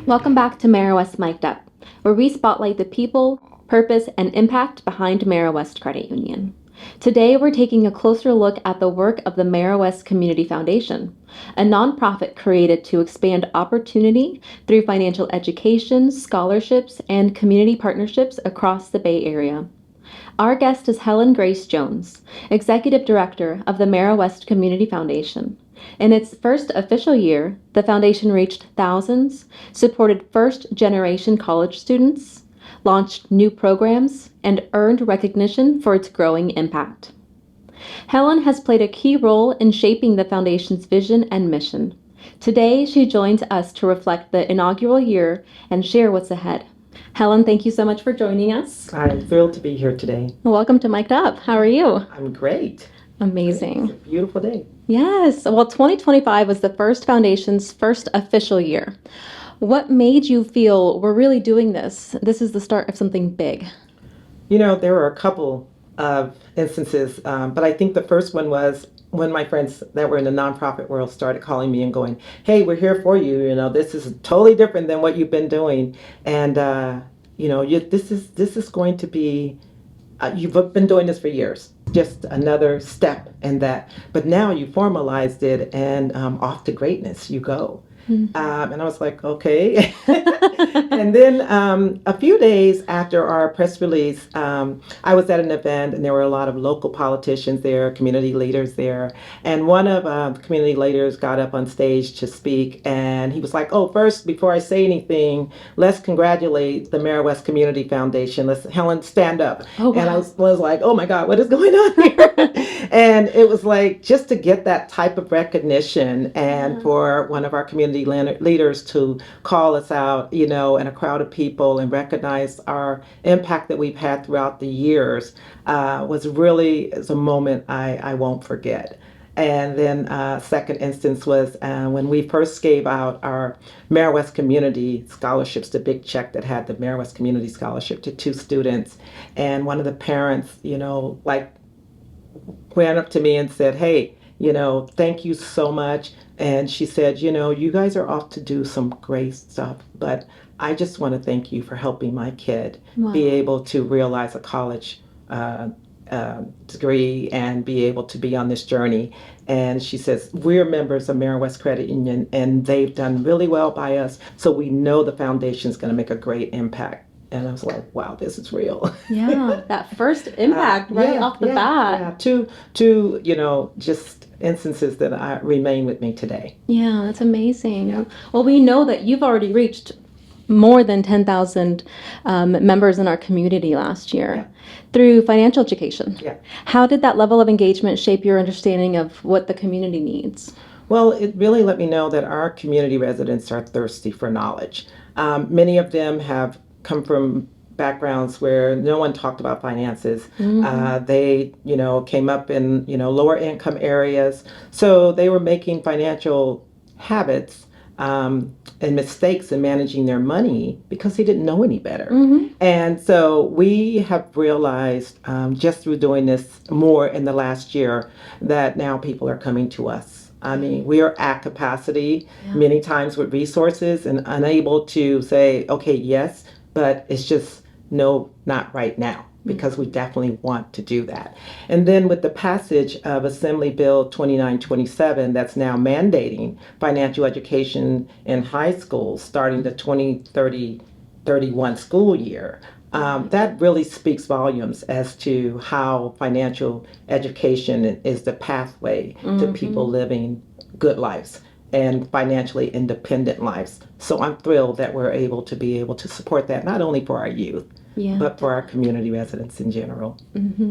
Welcome back to Meriwest Mic'd Up, where we spotlight the people, purpose, and impact behind Meriwest Credit Union. Today, we're taking a closer look at the work of the Meriwest Community Foundation, a nonprofit created to expand opportunity through financial education, scholarships, and community partnerships across the Bay Area. Our guest is Helen Grace Jones, Executive Director of the Meriwest Community Foundation. In its first official year, the foundation reached thousands, supported first-generation college students, launched new programs, and earned recognition for its growing impact. Helen has played a key role in shaping the foundation's vision and mission. Today, she joins us to reflect the inaugural year and share what's ahead. Helen, thank you so much for joining us. I'm thrilled to be here today. Welcome to Mic'd Up. How are you? I'm great. Amazing. It's a beautiful day. Yes. Well, 2025 was the first foundation's first official year. What made you feel we're really doing this? This is the start of something big. You know, there were a couple of instances, but I think the first one was when my friends that were in the nonprofit world started calling me and going, "Hey, we're here for you. You know, this is totally different than what you've been doing, and this is going to be. You've been doing this for years. Just another step in that. But now you formalized it, and off to greatness you go." And I was like, okay. And then a few days after our press release, I was at an event and there were a lot of local politicians there, community leaders there. And one of the community leaders got up on stage to speak and he was like, "Oh, first, before I say anything, let's congratulate the Meriwest Community Foundation. Helen, stand up." Oh, wow. And I was like, oh my God, what is going on here? And it was like just to get that type of recognition and for one of our community leaders to call us out, you know, in a crowd of people and recognize our impact that we've had throughout the years was a moment I won't forget. And then second instance was when we first gave out our Meriwest Community Scholarships, the big check that had the Meriwest Community Scholarship to 2 students. And one of the parents, you know, like ran up to me and said, "Hey, you know, thank you so much." And she said, "You know, you guys are off to do some great stuff, but I just want to thank you for helping my kid be able to realize a college degree and be able to be on this journey." And she says, "We're members of Meriwest Credit Union and they've done really well by us. So we know the foundation is going to make a great impact." And I was like, wow, this is real. Yeah, that first impact off the bat. Yeah, two, you know, just instances that remain with me today. Yeah, that's amazing. Yeah. Well, we know that you've already reached more than 10,000 members in our community last year through financial education. Yeah. How did that level of engagement shape your understanding of what the community needs? Well, it really let me know that our community residents are thirsty for knowledge. Many of them have come from backgrounds where no one talked about finances. They, you know, came up in, you know, lower income areas. So they were making financial habits and mistakes in managing their money because they didn't know any better. And so we have realized just through doing this more in the last year that now people are coming to us. I mean, we are at capacity many times with resources and unable to say, okay, yes, but it's just no, not right now, because we definitely want to do that. And then with the passage of Assembly Bill 2927, that's now mandating financial education in high schools starting the 2030-31 school year, that really speaks volumes as to how financial education is the pathway to people living good lives and financially independent lives. So I'm thrilled that we're able to support that, not only for our youth, but for our community residents in general.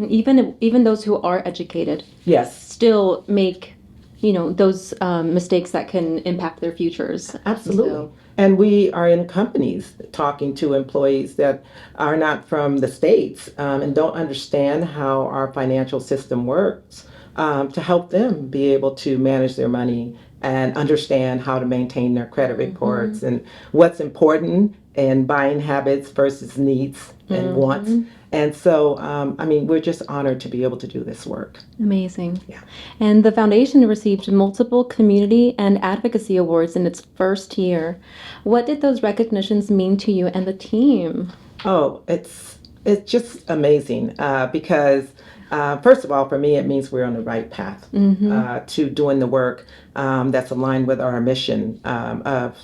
Even those who are educated, still make, you know, those mistakes that can impact their futures. Absolutely. So. And we are in companies talking to employees that are not from the States and don't understand how our financial system works to help them be able to manage their money and understand how to maintain their credit reports and what's important in buying habits versus needs and wants. And so, we're just honored to be able to do this work. Amazing. Yeah. And the foundation received multiple community and advocacy awards in its first year. What did those recognitions mean to you and the team? Oh, it's just amazing because first of all, for me, it means we're on the right path to doing the work that's aligned with our mission of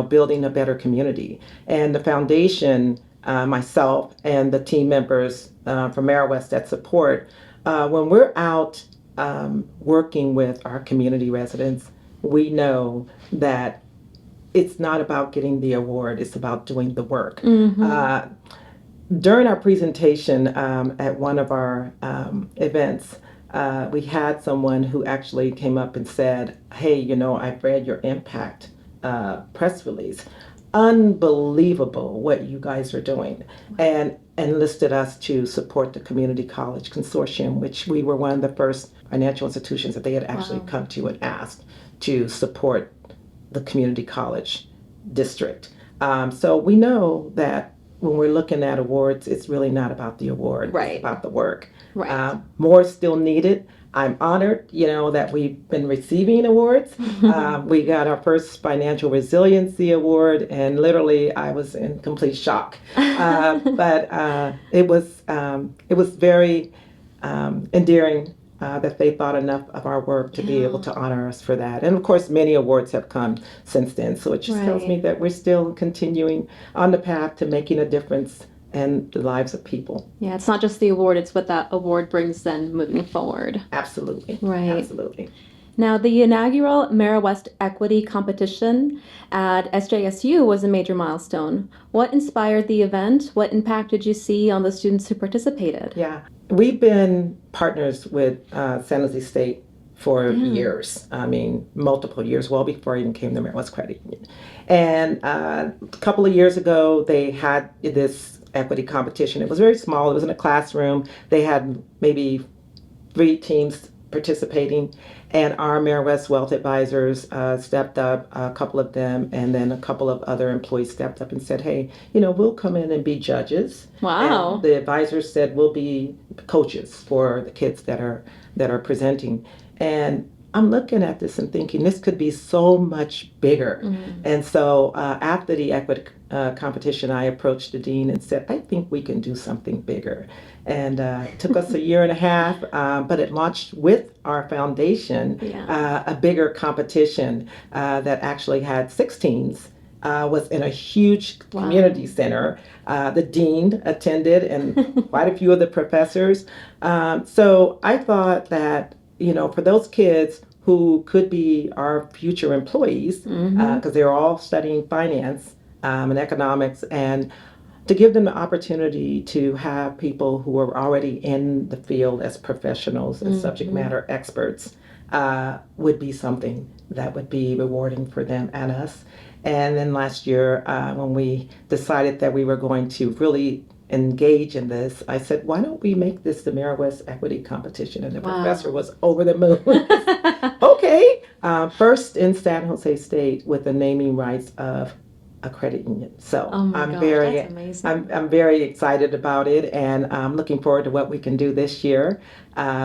building a better community. And the foundation, myself, and the team members from Meriwest that support, when we're out working with our community residents, we know that it's not about getting the award; it's about doing the work. During our presentation at one of our events, we had someone who actually came up and said, "Hey, I've read your impact press release. Unbelievable what you guys are doing," and enlisted us to support the Community College Consortium, which we were one of the first financial institutions that they had actually come to and asked to support the community college district. So we know that when we're looking at awards, it's really not about the award, Right. It's about the work. Right. More is still needed. I'm honored, that we've been receiving awards. We got our first financial resiliency award, and literally I was in complete shock. But it was very endearing that they thought enough of our work to be able to honor us for that. And of course, many awards have come since then. So it just tells me that we're still continuing on the path to making a difference in the lives of people. Yeah, it's not just the award, it's what that award brings then moving forward. Absolutely. Right. Absolutely. Now, the inaugural Meriwest Equity Competition at SJSU was a major milestone. What inspired the event? What impact did you see on the students who participated? Yeah, we've been partners with San Jose State for years. Multiple years, well before I even came to Meriwest Credit Union. And a couple of years ago, they had this equity competition. It was very small. It was in a classroom. They had maybe 3 teams participating, and our Meriwest Wealth Advisors stepped up, a couple of them, and then a couple of other employees stepped up and said, "Hey, we'll come in and be judges." Wow. And the advisors said, "We'll be coaches for the kids that are presenting." And I'm looking at this and thinking this could be so much bigger. And so after the equity competition, I approached the dean and said, "I think we can do something bigger." And it took us a year and a half, but it launched with our foundation a bigger competition that actually had 6 teams. Was in a huge community center. The dean attended and quite a few of the professors. So I thought that, for those kids who could be our future employees, because they're all studying finance and economics, and to give them the opportunity to have people who are already in the field as professionals and subject matter experts would be something that would be rewarding for them and us. And then last year, when we decided that we were going to really engage in this, I said, "Why don't we make this the Meriwest Equity Competition?" And the professor was over the moon. Okay. First in San Jose State with the naming rights of a credit union. So that's amazing. I'm very excited about it, and I'm looking forward to what we can do this year.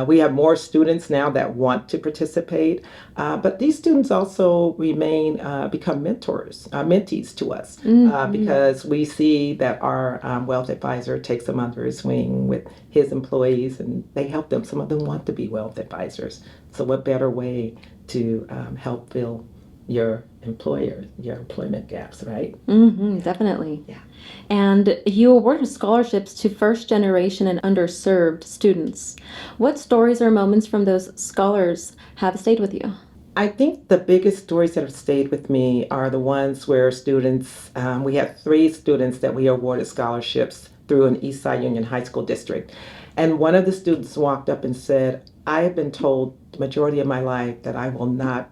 We have more students now that want to participate, but these students also become mentees to us, because we see that our wealth advisor takes them under his wing with his employees, and they help them. Some of them want to be wealth advisors. So what better way to help fill your employment gaps, right? Definitely. Yeah. And you awarded scholarships to first generation and underserved students. What stories or moments from those scholars have stayed with you? I think the biggest stories that have stayed with me are the ones where students, we had 3 students that we awarded scholarships through an Eastside Union High School district. And one of the students walked up and said, "I have been told the majority of my life that I will not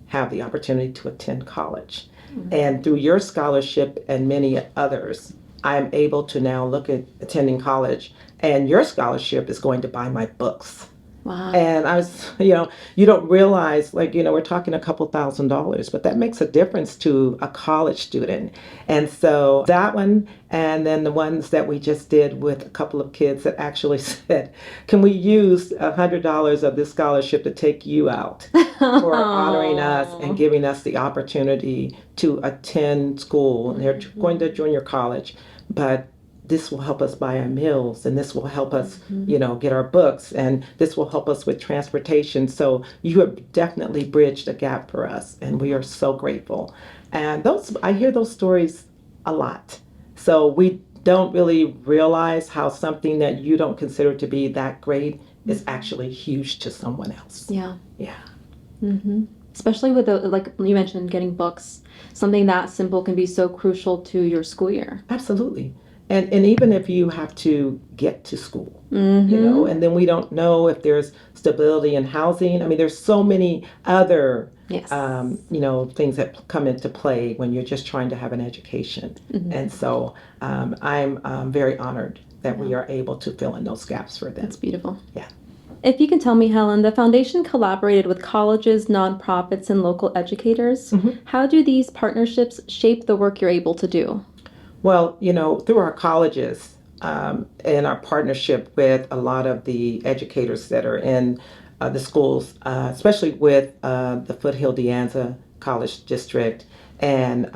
have the opportunity to attend college. And through your scholarship and many others, I'm able to now look at attending college, and your scholarship is going to buy my books." Wow. And I was, you don't realize, like, we're talking a couple $1,000s, but that makes a difference to a college student. And so that one, and then the ones that we just did with a couple of kids that actually said, can we use $100 of this scholarship to take you out for honoring us and giving us the opportunity to attend school. And they're going to junior college, but this will help us buy our meals, and this will help us, get our books, and this will help us with transportation. So you have definitely bridged a gap for us, and we are so grateful. And I hear those stories a lot. So we don't really realize how something that you don't consider to be that great is actually huge to someone else. Yeah. Yeah. Especially with like you mentioned, getting books. Something that simple can be so crucial to your school year. Absolutely. And even if you have to get to school, and then we don't know if there's stability in housing. I mean, there's so many other, Yes. things that come into play when you're just trying to have an education. And so I'm very honored that we are able to fill in those gaps for them. That's beautiful. Yeah. If you can tell me, Helen, the foundation collaborated with colleges, nonprofits, and local educators. How do these partnerships shape the work you're able to do? Well, through our colleges and our partnership with a lot of the educators that are in the schools, especially with the Foothill De Anza College District and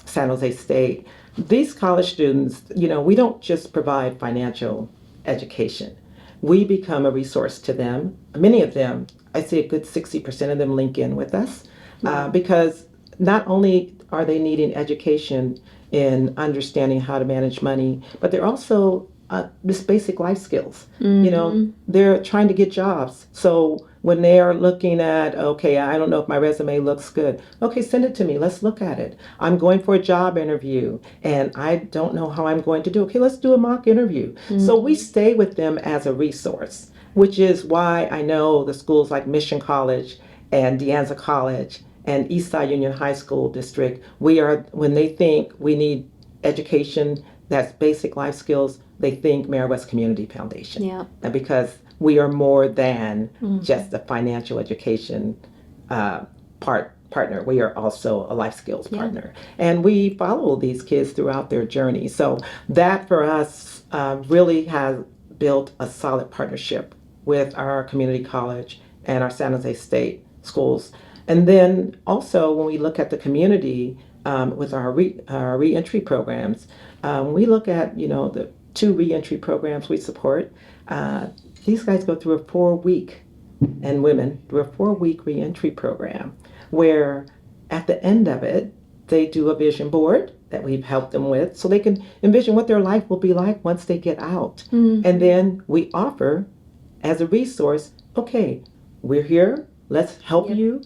San Jose State, these college students, we don't just provide financial education. We become a resource to them. Many of them, I say a good 60% of them link in with us because not only are they needing education in understanding how to manage money, but they're also just basic life skills. They're trying to get jobs. So when they are looking at, okay, I don't know if my resume looks good. Okay, send it to me. Let's look at it. I'm going for a job interview and I don't know how I'm going to do. Okay, let's do a mock interview. So we stay with them as a resource, which is why I know the schools like Mission College and De Anza College and Eastside Union High School District, when they think we need education that's basic life skills, they think Meriwest Community Foundation. Yeah. And because we are more than just a financial education partner, we are also a life skills partner. And we follow these kids throughout their journey. So that for us really has built a solid partnership with our community college and our San Jose State schools. And then also when we look at the community with our reentry programs, we look at, the 2 reentry programs we support. These guys go through a 4-week, and women through a 4-week reentry program where at the end of it, they do a vision board that we've helped them with so they can envision what their life will be like once they get out. And then we offer as a resource, okay, we're here. Let's help you,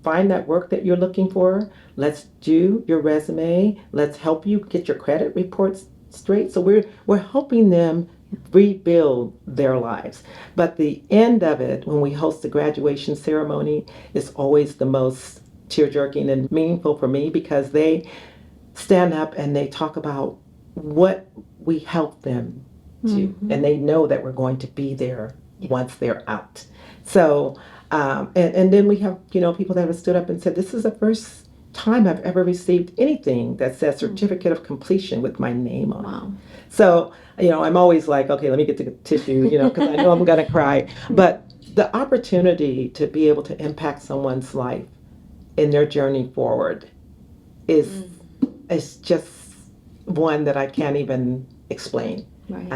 find that work that you're looking for. Let's do your resume. Let's help you get your credit reports straight. So we're helping them rebuild their lives. But the end of it, when we host the graduation ceremony, is always the most tear-jerking and meaningful for me because they stand up and they talk about what we helped them do. And they know that we're going to be there once they're out. So, and then we have, people that have stood up and said, this is the first time I've ever received anything that says certificate of completion with my name on it. So, I'm always like, okay, let me get the tissue, because I know I'm going to cry. But the opportunity to be able to impact someone's life in their journey forward is just one that I can't even explain. Right.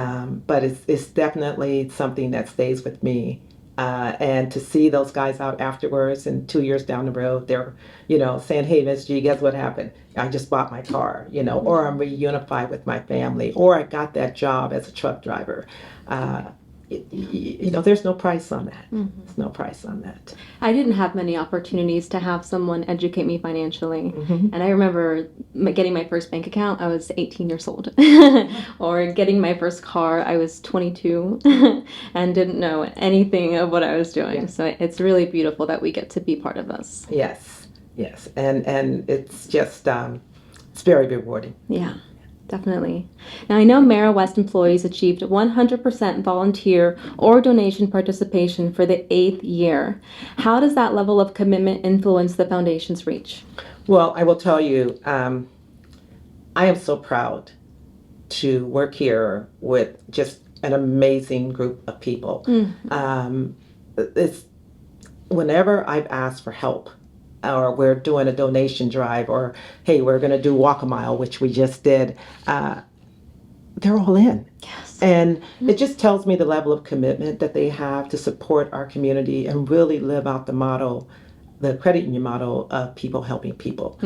But it's definitely something that stays with me. And to see those guys out afterwards and 2 years down the road, they're, saying, hey, Miss G, guess what happened? I just bought my car, or I'm reunified with my family, or I got that job as a truck driver. There's no price on that. There's no price on that. I didn't have many opportunities to have someone educate me financially. And I remember getting my first bank account, I was 18 years old. Or getting my first car, I was 22 and didn't know anything of what I was doing. Yeah. So it's really beautiful that we get to be part of this. Yes. And it's just, it's very rewarding. Yeah. Definitely. Now, I know Meriwest employees achieved 100% volunteer or donation participation for the 8th year. How does that level of commitment influence the foundation's reach? Well, I will tell you, I am so proud to work here with just an amazing group of people. It's whenever I've asked for help, or we're doing a donation drive, or hey, we're going to do walk a mile, which we just did. They're all in. Yes. And it just tells me the level of commitment that they have to support our community and really live out the motto, the credit union motto of people helping people.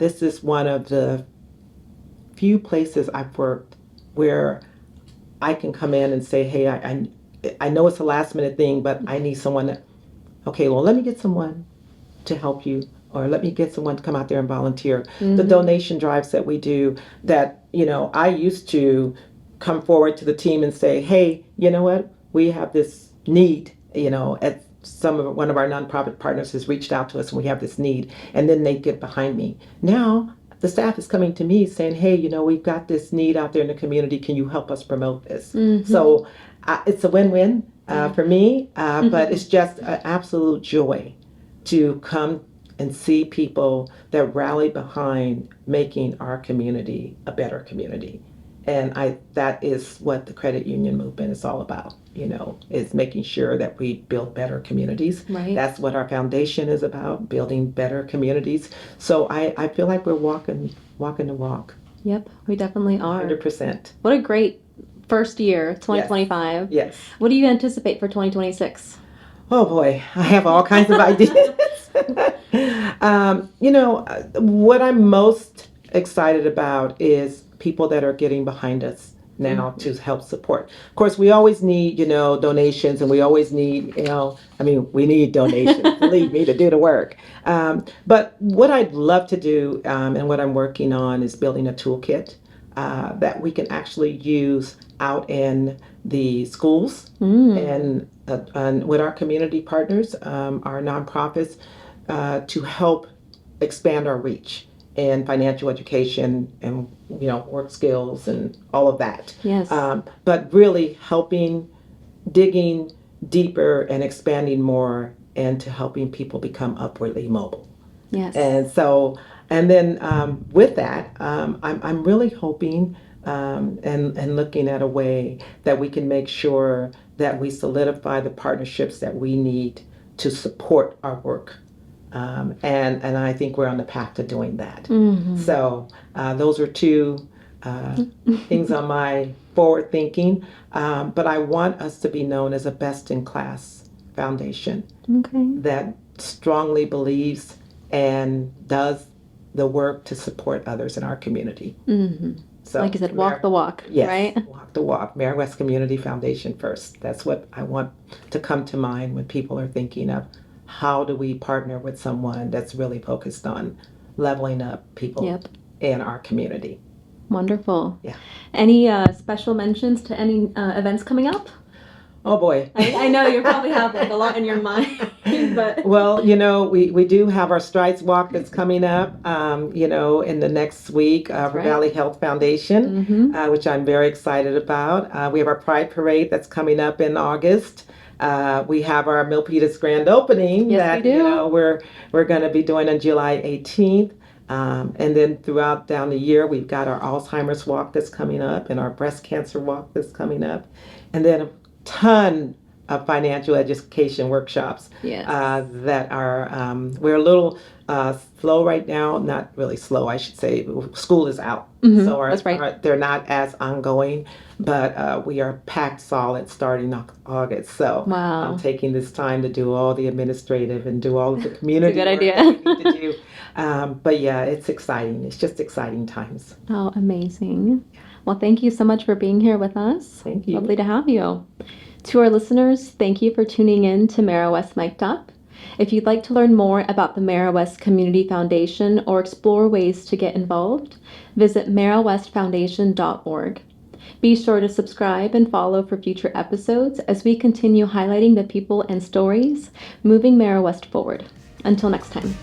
This is one of the few places I've worked where I can come in and say, hey, I know it's a last minute thing, but I need someone that, okay, well, let me get someone to help you, or let me get someone to come out there and volunteer. The donation drives that we do, that, I used to come forward to the team and say, hey, you know what, we have this need, at one of our nonprofit partners has reached out to us and we have this need, and then they get behind me. Now the staff is coming to me saying, hey, we've got this need out there in the community, can you help us promote this? So it's a win-win for me, but it's just an absolute joy to come and see people that rally behind making our community a better community. And that is what the credit union movement is all about, is making sure that we build better communities. Right. That's what our foundation is about, building better communities. So I feel like we're walking the walk. Yep, we definitely are. 100%. What a great first year, 2025. Yes. What do you anticipate for 2026? Oh boy, I have all kinds of ideas. What I'm most excited about is people that are getting behind us now to help support. Of course, we always need, donations, and we always need, we need donations, believe me, to do the work. But what I'd love to do, and what I'm working on, is building a toolkit that we can actually use out in the schools and with our community partners, our nonprofits, to help expand our reach in financial education and work skills and all of that. Yes. But really helping, digging deeper and expanding more into helping people become upwardly mobile. Yes. And then with that, I'm really hoping and looking at a way that we can make sure that we solidify the partnerships that we need to support our work. And I think we're on the path to doing that. So those are two things on my forward thinking. But I want us to be known as a best-in-class foundation that strongly believes and does the work to support others in our community. So, like you said, walk the walk, yes, right? Walk the walk. Meriwest Community Foundation first. That's what I want to come to mind when people are thinking of how do we partner with someone that's really focused on leveling up people in our community. Wonderful. Yeah. Any special mentions to any events coming up? Oh boy. I know you probably have like a lot in your mind, but well, we do have our Strides Walk that's coming up, in the next week for Valley Health Foundation, which I'm very excited about. We have our Pride Parade that's coming up in August. We have our Milpitas grand opening that we do. We're going to be doing on July 18th. And then throughout down the year, we've got our Alzheimer's Walk that's coming up and our Breast Cancer Walk that's coming up. And then a ton of financial education workshops that are, we're a little slow right now, not really slow, I should say. School is out. So that's right. they're not as ongoing, but we are packed solid starting August. So I'm taking this time to do all the administrative and do all of the community It's a good idea. that we need to do. But yeah, it's exciting. It's just exciting times. Oh, amazing. Well, thank you so much for being here with us. Thank you. Lovely to have you. To our listeners, thank you for tuning in to Meriwest Mic'd Up. If you'd like to learn more about the Meriwest Community Foundation or explore ways to get involved, visit meriwestfoundation.org. Be sure to subscribe and follow for future episodes as we continue highlighting the people and stories moving Meriwest forward. Until next time.